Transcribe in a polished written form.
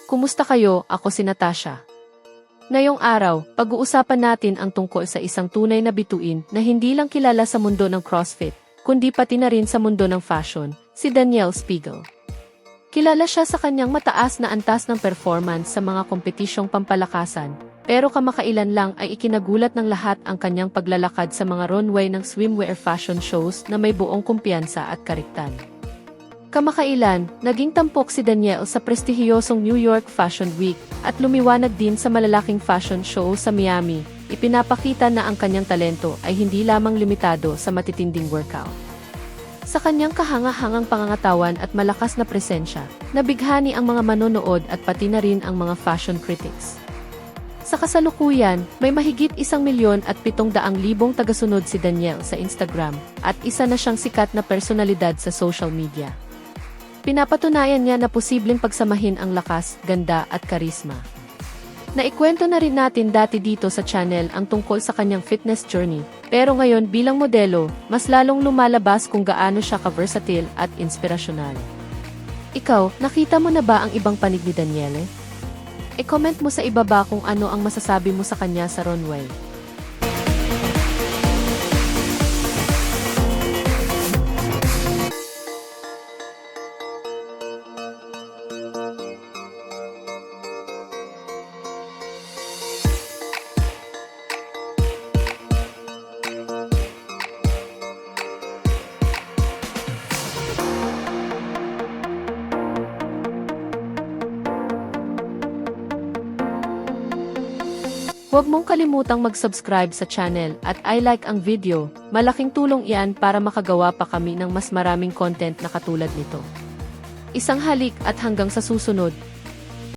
Kumusta kayo? Ako si Natasha. Ngayong araw, pag-uusapan natin ang tungkol sa isang tunay na bituin na hindi lang kilala sa mundo ng CrossFit, kundi pati na rin sa mundo ng fashion, si Danielle Spiegel. Kilala siya sa kanyang mataas na antas ng performance sa mga kompetisyong pampalakasan, pero kamakailan lang ay ikinagulat ng lahat ang kanyang paglalakad sa mga runway ng swimwear fashion shows na may buong kumpiyansa at kariktan. Kamakailan, naging tampok si Danielle sa prestihiyosong New York Fashion Week at lumiwanag din sa malalaking fashion show sa Miami. Ipinapakita na ang kanyang talento ay hindi lamang limitado sa matitinding workout. Sa kanyang kahanga-hangang pangangatawan at malakas na presensya, nabighani ang mga manonood at pati na rin ang mga fashion critics. Sa kasalukuyan, may mahigit 1,700,000 tagasunod si Danielle sa Instagram at isa na siyang sikat na personalidad sa social media. Pinapatunayan niya na posibleng pagsamahin ang lakas, ganda at karisma. Naikwento na rin natin dati dito sa channel ang tungkol sa kanyang fitness journey, pero ngayon bilang modelo, mas lalong lumalabas kung gaano siya ka-versatile at inspirasyonal. Ikaw, nakita mo na ba ang ibang panig ni Danielle? I-comment mo sa ibaba kung ano ang masasabi mo sa kanya sa runway. Huwag mong kalimutang mag-subscribe sa channel at i-like ang video, malaking tulong iyan para makagawa pa kami ng mas maraming content na katulad nito. Isang halik at hanggang sa susunod.